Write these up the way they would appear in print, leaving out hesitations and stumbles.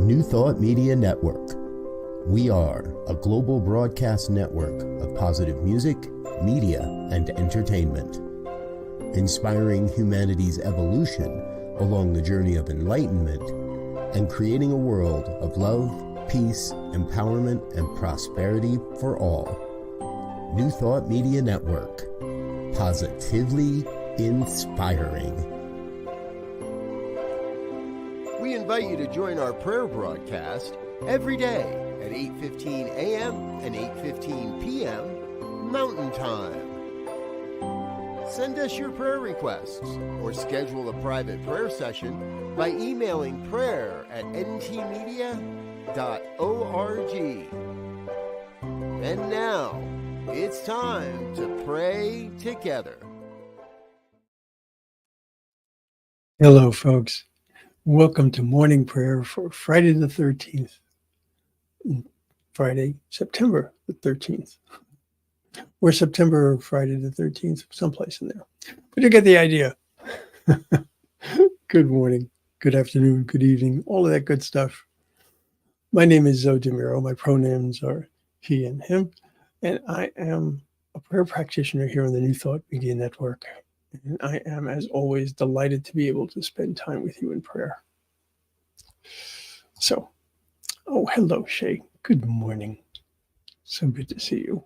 New Thought Media Network. We are a global broadcast network of positive music, media, and entertainment, inspiring humanity's evolution along the journey of enlightenment and creating a world of love, peace, empowerment, and prosperity for all. New Thought Media Network. Positively inspiring. We invite you to join our prayer broadcast every day at 8:15 a.m. and 8:15 p.m. Mountain Time. Send us your prayer requests or schedule a private prayer session by emailing prayer@ntmedia.org. And now, it's time to pray together. Hello, folks. Welcome to morning prayer for Friday the 13th. Friday, September the 13th. Or September or Friday the 13th, someplace in there. But you get the idea. Good morning, good afternoon, good evening, all of that good stuff. My name is Muro. My pronouns are he and him. And I am a prayer practitioner here on the New Thought Media Network. And I am, as always, delighted to be able to spend time with you in prayer. So, hello, Shay. Good morning. So good to see you.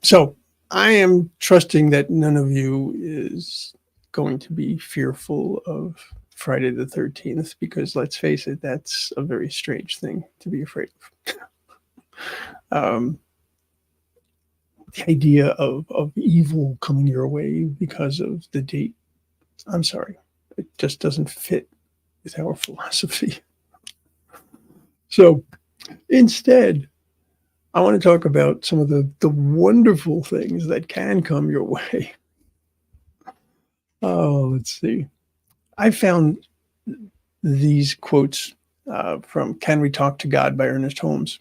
So, I am trusting that none of you is going to be fearful of Friday the 13th, because let's face it, that's a very strange thing to be afraid of. The idea of evil coming your way because of the date, I'm sorry, it just doesn't fit with our philosophy. So instead, I want to talk about some of the wonderful things that can come your way. Let's see. I found these quotes from Can We Talk to God by Ernest Holmes,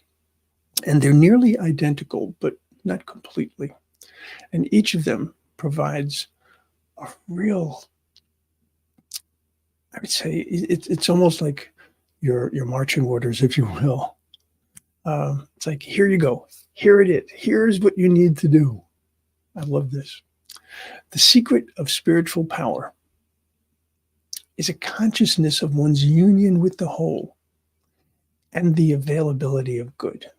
and they're nearly identical, but not completely. And each of them provides a real, I would say, it's almost like your marching orders, if you will. It's like, here you go. Here it is. Here's what you need to do. I love this. The secret of spiritual power is a consciousness of one's union with the whole and the availability of good.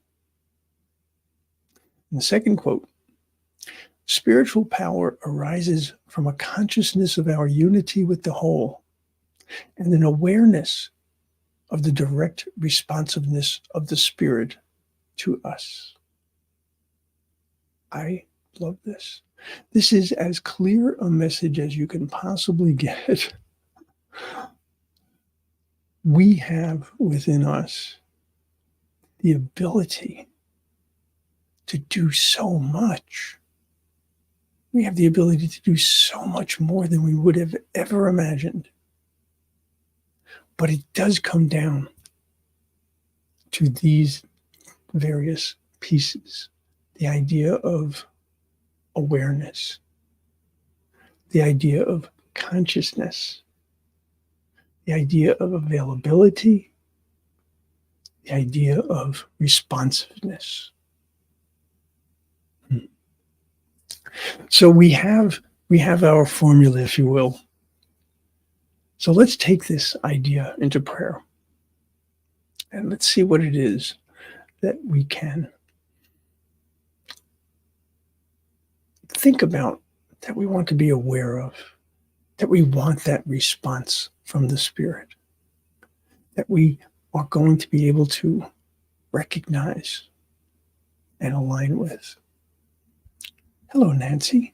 And the second quote, spiritual power arises from a consciousness of our unity with the whole and an awareness of the direct responsiveness of the Spirit to us. I love this. This is as clear a message as you can possibly get. We have within us the ability to do so much. We have the ability to do so much more than we would have ever imagined. But it does come down to these various pieces. The idea of awareness, the idea of consciousness, the idea of availability, the idea of responsiveness. So we have our formula, if you will. So let's take this idea into prayer. And let's see what it is that we can think about, that we want to be aware of, that we want that response from the Spirit, that we are going to be able to recognize and align with. Hello, Nancy.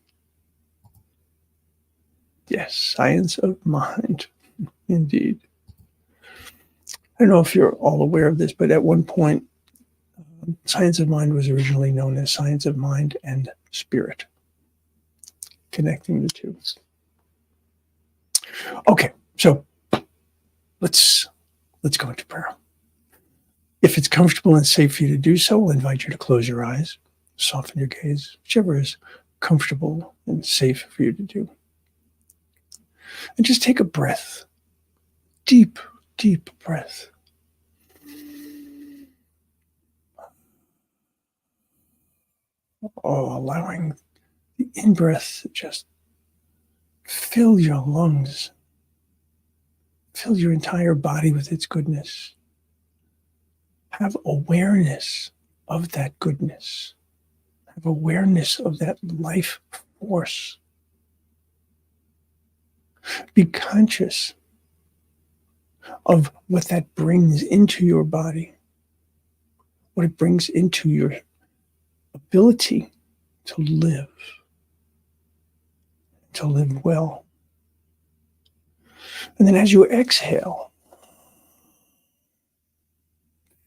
Yes, science of mind, indeed. I don't know if you're all aware of this, but at one point, science of mind was originally known as science of mind and spirit, connecting the two. Okay, so let's go into prayer. If it's comfortable and safe for you to do so, I'll invite you to close your eyes, soften your gaze, whichever is comfortable and safe for you to do. And just take a breath, deep deep breath. Oh, allowing the in-breath to just fill your lungs, fill your entire body with its goodness. Have awareness of that goodness. Have awareness of that life force. Be conscious of what that brings into your body, what it brings into your ability to live well. And then as you exhale,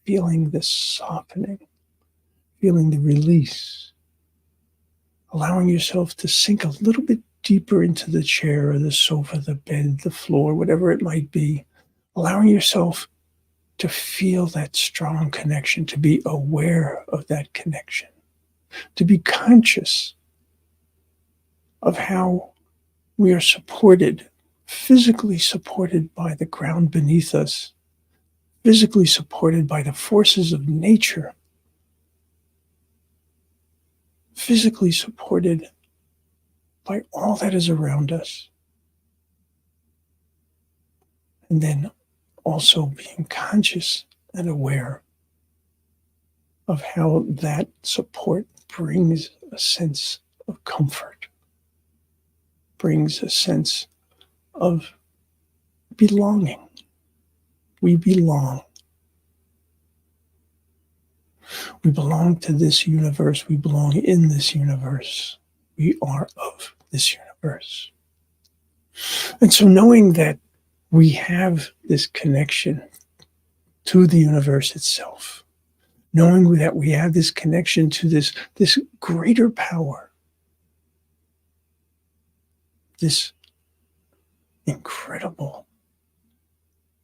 feeling the softening, feeling the release, allowing yourself to sink a little bit deeper into the chair or the sofa, the bed, the floor, whatever it might be, allowing yourself to feel that strong connection, to be aware of that connection, to be conscious of how we are supported, physically supported by the ground beneath us, physically supported by the forces of nature, physically supported by all that is around us. And then also being conscious and aware of how that support brings a sense of comfort, brings a sense of belonging. We belong. We belong to this universe. We belong in this universe. We are of this universe. And so knowing that we have this connection to the universe itself, knowing that we have this connection to this greater power, this incredible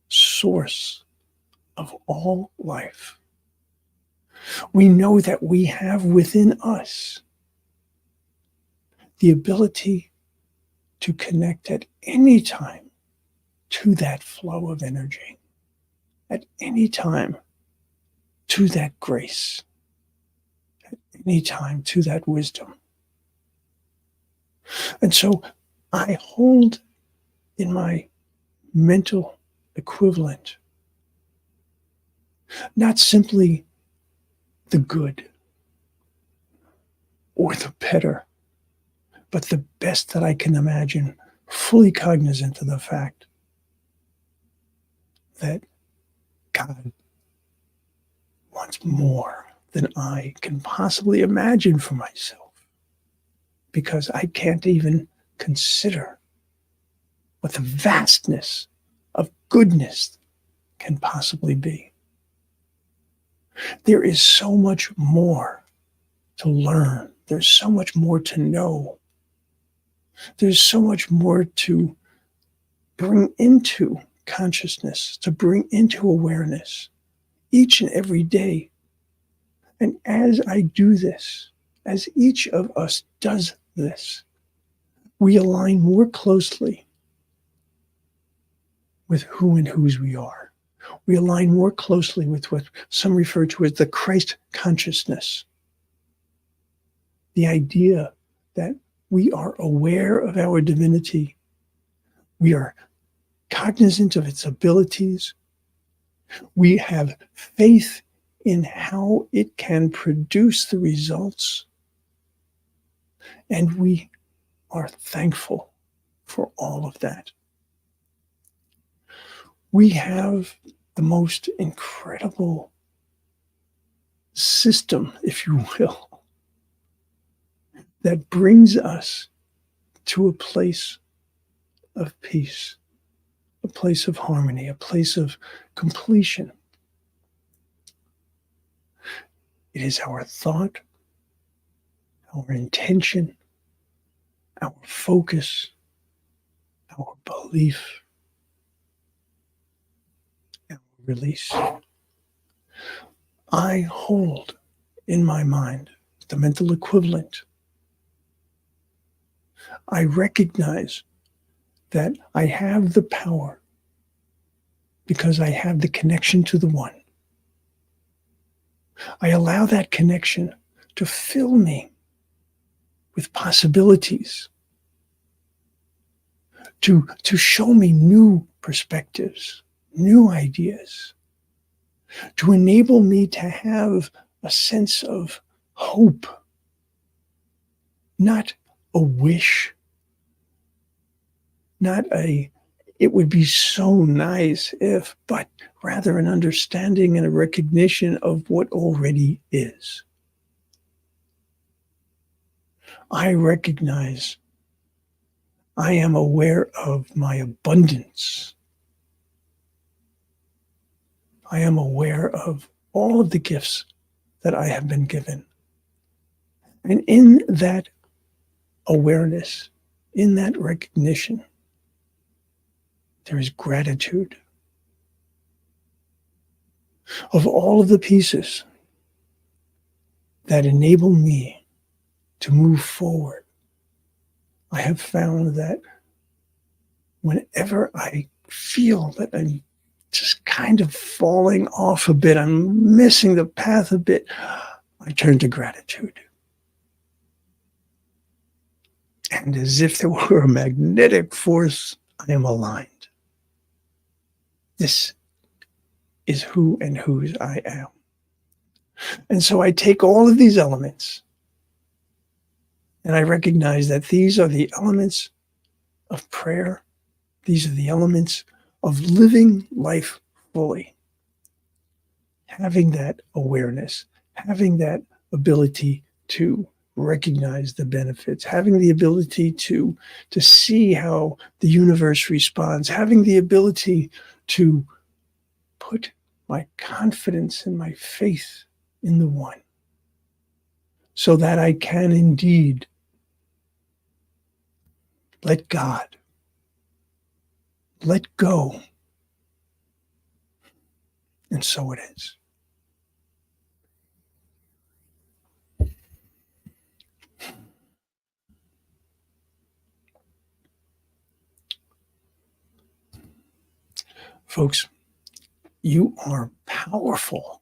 source of all life. We know that we have within us the ability to connect at any time to that flow of energy, at any time to that grace, at any time to that wisdom. And so I hold in my mental equivalent not simply the good or the better, but the best that I can imagine, fully cognizant of the fact that God wants more than I can possibly imagine for myself, because I can't even consider what the vastness of goodness can possibly be. There is so much more to learn. There's so much more to know. There's so much more to bring into consciousness, to bring into awareness each and every day. And as I do this, as each of us does this, we align more closely with who and whose we are. We align more closely with what some refer to as the Christ consciousness. The idea that we are aware of our divinity. We are cognizant of its abilities. We have faith in how it can produce the results. And we are thankful for all of that. We have the most incredible system, if you will, that brings us to a place of peace, a place of harmony, a place of completion. It is our thought, our intention, our focus, our belief, our release. I hold in my mind the mental equivalent. I recognize that I have the power because I have the connection to the One. I allow that connection to fill me with possibilities, to show me new perspectives, new ideas, to enable me to have a sense of hope, not a wish, not a, it would be so nice if, but rather an understanding and a recognition of what already is. I recognize I am aware of my abundance. I am aware of all of the gifts that I have been given. And in that awareness, in that recognition, there is gratitude of all of the pieces that enable me to move forward. I have found that whenever I feel that I'm just kind of falling off a bit, I'm missing the path a bit, I turn to gratitude. And as if there were a magnetic force, I am aligned. This is who and whose I am. And so I take all of these elements and I recognize that these are the elements of prayer. These are the elements of living life fully. Having that awareness, having that ability to recognize the benefits, having the ability to see how the universe responds, having the ability to put my confidence and my faith in the One, so that I can indeed let God, let go. And so it is. Folks, you are powerful,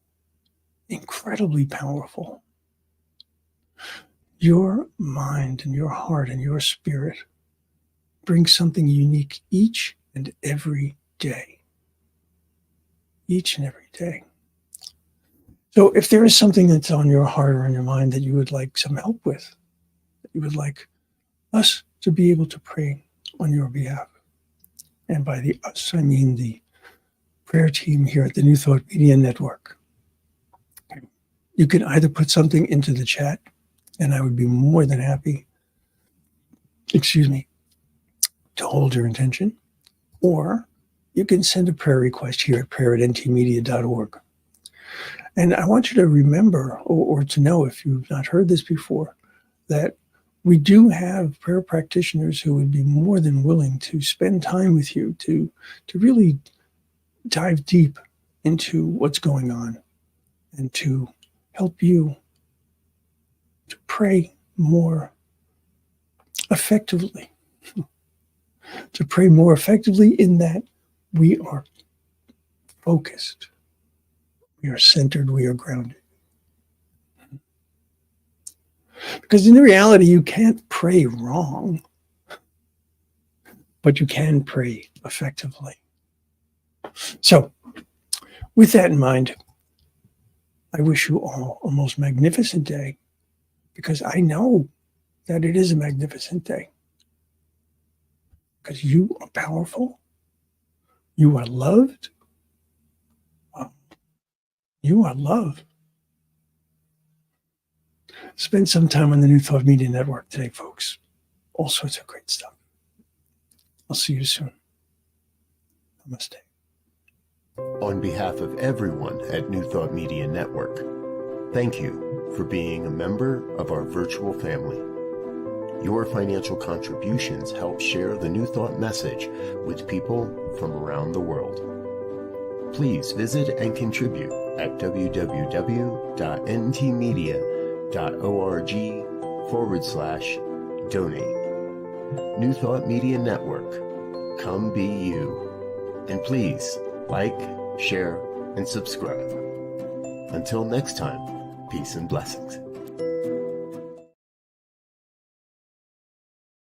incredibly powerful. Your mind and your heart and your spirit bring something unique each and every day. Each and every day. So if there is something that's on your heart or on your mind that you would like some help with, that you would like us to be able to pray on your behalf, and by the us, I mean the prayer team here at the New Thought Media Network, you can either put something into the chat, and I would be more than happy, to hold your intention, or you can send a prayer request here at prayer@ntmedia.org. And I want you to remember, or to know if you've not heard this before, that we do have prayer practitioners who would be more than willing to spend time with you to really dive deep into what's going on and to help you to pray more effectively. To pray more effectively in that we are focused, we are centered, we are grounded. Because in the reality, you can't pray wrong, but you can pray effectively. So, with that in mind, I wish you all a most magnificent day, because I know that it is a magnificent day. Because you are powerful, you are loved, you are loved. Spend some time on the New Thought Media Network today, folks. All sorts of great stuff. I'll see you soon. Namaste. On behalf of everyone at New Thought Media Network, thank you for being a member of our virtual family. Your financial contributions help share the New Thought message with people from around the world. Please visit and contribute at www.ntmedia.org/donate. New Thought Media Network, come be you. And please like, share, and subscribe. Until next time, peace and blessings.